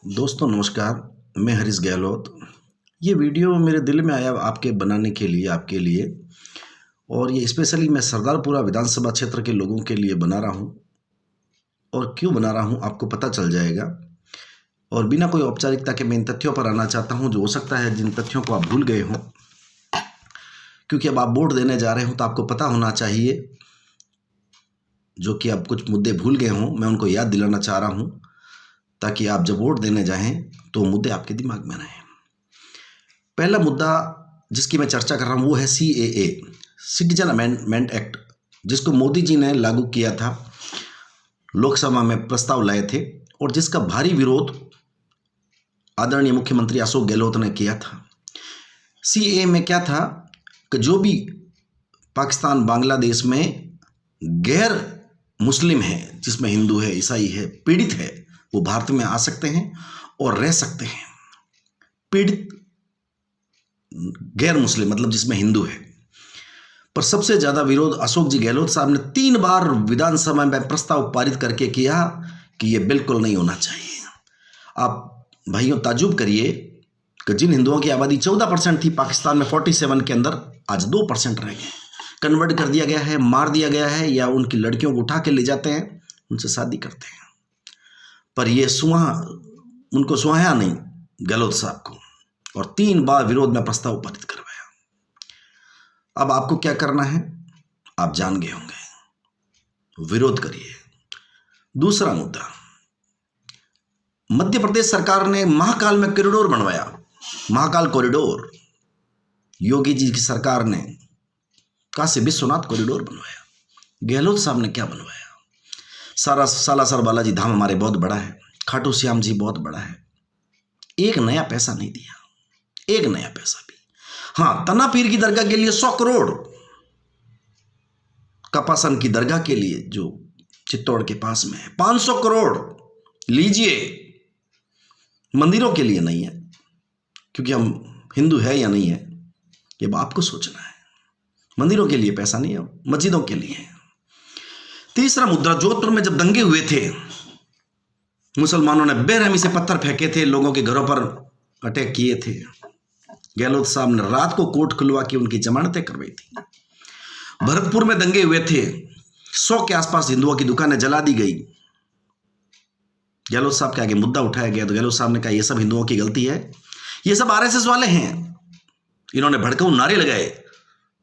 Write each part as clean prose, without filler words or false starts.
दोस्तों नमस्कार। मैं हरीश गहलोत। ये वीडियो मेरे दिल में आया आपके बनाने के लिए, आपके लिए, और ये स्पेशली मैं सरदारपुरा विधानसभा क्षेत्र के लोगों के लिए बना रहा हूँ। और क्यों बना रहा हूँ आपको पता चल जाएगा। और बिना कोई औपचारिकता के मैं इन तथ्यों पर आना चाहता हूँ जो हो सकता है जिन तथ्यों को आप भूल गए हों, क्योंकि अब आप वोट देने जा रहे हो तो आपको पता होना चाहिए। जो कि आप कुछ मुद्दे भूल गए हों, मैं उनको याद दिलाना चाह रहा हूँ ताकि आप जब वोट देने जाएं तो मुद्दे आपके दिमाग में रहें। पहला मुद्दा जिसकी मैं चर्चा कर रहा हूँ वो है CAA, सिटीजन अमेंडमेंट एक्ट, जिसको मोदी जी ने लागू किया था, लोकसभा में प्रस्ताव लाए थे और जिसका भारी विरोध आदरणीय मुख्यमंत्री अशोक गहलोत ने किया था। CAA में क्या था कि जो भी पाकिस्तान, बांग्लादेश में गैर मुस्लिम है, जिसमें हिंदू है, ईसाई है, पीड़ित है, वो भारत में आ सकते हैं और रह सकते हैं। पीड़ित गैर मुस्लिम मतलब जिसमें हिंदू है। पर सबसे ज़्यादा विरोध अशोक जी गहलोत साहब ने 3 बार विधानसभा में प्रस्ताव पारित करके किया कि ये बिल्कुल नहीं होना चाहिए। आप भाइयों ताज्जुब करिए कि जिन हिंदुओं की आबादी 14% थी पाकिस्तान में 47 के अंदर, आज 2% रह गए। कन्वर्ट कर दिया गया है, मार दिया गया है, या उनकी लड़कियों को उठा के ले जाते हैं, उनसे शादी करते हैं। पर ये उनको सुहाया नहीं गहलोत साहब को, और 3 बार विरोध में प्रस्ताव पारित करवाया। अब आपको क्या करना है आप जान गए होंगे, विरोध करिए। दूसरा मुद्दा, मध्य प्रदेश सरकार ने महाकाल में कॉरिडोर बनवाया, महाकाल कॉरिडोर। योगी जी की सरकार ने काशी विश्वनाथ कॉरिडोर बनवाया। गहलोत साहब ने क्या बनवाया? सालासर बालाजी धाम हमारे बहुत बड़ा है, खाटू श्याम जी बहुत बड़ा है। एक नया पैसा नहीं दिया, एक नया पैसा भी। हाँ, तना पीर की दरगाह के लिए 100 करोड़, कपासन की दरगाह के लिए जो चित्तौड़ के पास में है 500 करोड़ लीजिए। मंदिरों के लिए नहीं है, क्योंकि हम हिंदू है या नहीं है ये आपको सोचना है। मंदिरों के लिए पैसा नहीं है, मस्जिदों के लिए है। तीसरा मुद्दा, जोधपुर में जब दंगे हुए थे, मुसलमानों ने बेरहमी से पत्थर फेंके थे, लोगों के घरों पर अटैक किए थे। गहलोत साहब ने रात को कोर्ट खुलवा के उनकी जमानतें करवाई थी। भरतपुर में दंगे हुए थे, 100 के आसपास हिंदुओं की दुकानें जला दी गई। गहलोत साहब के आगे मुद्दा उठाया गया तो गहलोत साहब ने कहा ये सब हिंदुओं की गलती है, ये सब RSS वाले हैं, इन्होंने भड़काऊ नारे लगाए।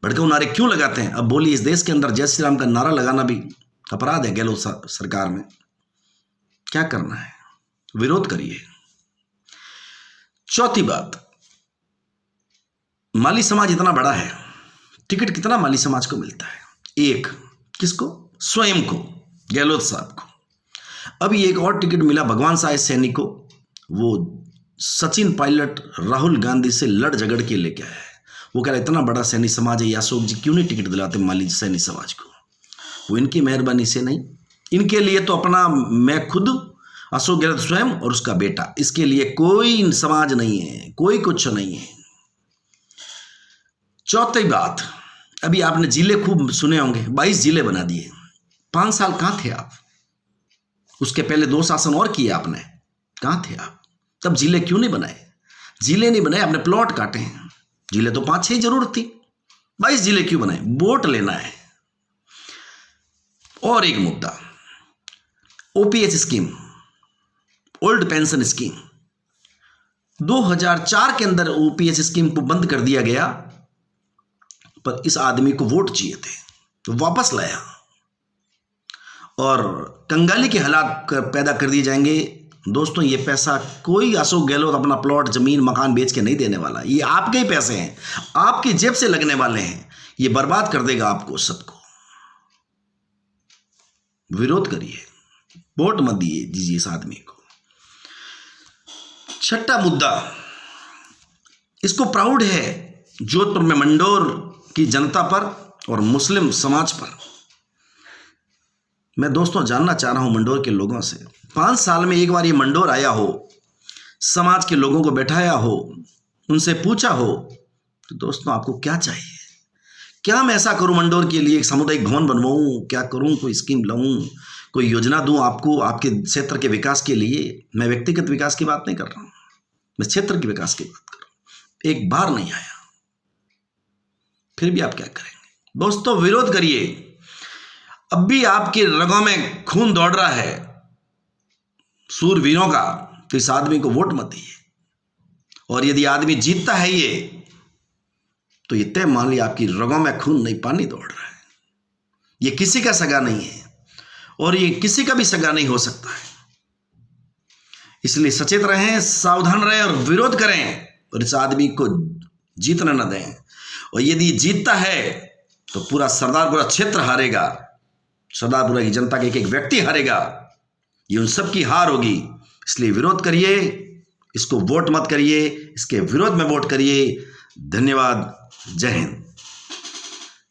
भड़काऊ नारे क्यों लगाते हैं? अब बोलिए, इस देश के अंदर जय श्री राम का नारा लगाना भी अपराध है गहलोत सरकार में। क्या करना है? विरोध करिए। चौथी बात, माली समाज इतना बड़ा है, टिकट कितना माली समाज को मिलता है? 1। किसको? स्वयं को, गहलोत साहब को। अभी एक और टिकट मिला भगवान साय सैनी को, वो सचिन पायलट राहुल गांधी से लड़ झगड़ के लेके आया है। वो कह रहा इतना बड़ा सैनी समाज है, अशोक जी क्यों नहीं टिकट दिलाते माली सैनी समाज को? वो इनकी मेहरबानी से नहीं, इनके लिए तो अपना मैं खुद, अशोक गहलोत स्वयं और उसका बेटा, इसके लिए कोई समाज नहीं है, कोई कुछ नहीं है। चौथी बात, अभी आपने जिले खूब सुने होंगे, 22 जिले बना दिए। 5 साल कहाँ थे आप? उसके पहले 2 शासन और किए आपने, कहाँ थे आप? तब जिले क्यों नहीं बनाए? जिले नहीं बनाए, आपने प्लॉट काटे हैं। जिले तो 5-6 जरूरत थी, 22 जिले क्यों बनाए? वोट लेना है। और एक मुद्दा, OPH scheme, old pension scheme, 2004 के अंदर OPH स्कीम को बंद कर दिया गया, पर इस आदमी को वोट चाहिए थे तो वापस लाया। और कंगाली के हालात पैदा कर दिए जाएंगे। दोस्तों, ये पैसा कोई अशोक गहलोत अपना प्लॉट, जमीन, मकान बेच के नहीं देने वाला। ये आपके ही पैसे हैं, आपकी जेब से लगने वाले हैं। ये बर्बाद कर देगा आपको सबको। विरोध करिए, वोट मत दीजिए इस आदमी को। छठा मुद्दा, इसको प्राउड है जोधपुर में मंडोर की जनता पर और मुस्लिम समाज पर। मैं दोस्तों जानना चाह रहा हूं मंडोर के लोगों से, 5 साल में एक बार ये मंडोर आया हो, समाज के लोगों को बैठाया हो, उनसे पूछा हो, तो दोस्तों आपको क्या चाहिए? क्या मैं ऐसा करूं मंडोर के लिए, एक सामुदायिक भवन बनवाऊं, क्या करूं, कोई स्कीम लाऊं, कोई योजना दूं आपको आपके क्षेत्र के विकास के लिए। मैं व्यक्तिगत विकास की बात नहीं कर रहा हूं, मैं क्षेत्र के विकास की बात कर रहा हूं। एक बार नहीं आया, फिर भी आप क्या करेंगे? दोस्तों, विरोध करिए। अब भी आपके रगों में खून दौड़ रहा है सूरवीरों का, तो इस आदमी को वोट मत दिए। और यदि आदमी जीतता है ये, तो ये तय मान लिया आपकी रगों में खून नहीं, पानी दौड़ रहा है। ये किसी का सगा नहीं है और ये किसी का भी सगा नहीं हो सकता है। इसलिए सचेत रहें, सावधान रहें और विरोध करें और इस आदमी को जीतने न दें। और यदि जीतता है तो पूरा सरदारपुरा क्षेत्र हारेगा, सरदारपुरा की जनता के एक एक व्यक्ति हारेगा, ये उन सब की हार होगी। इसलिए विरोध करिए, इसको वोट मत करिए, इसके विरोध में वोट करिए। धन्यवाद। जय हिंद।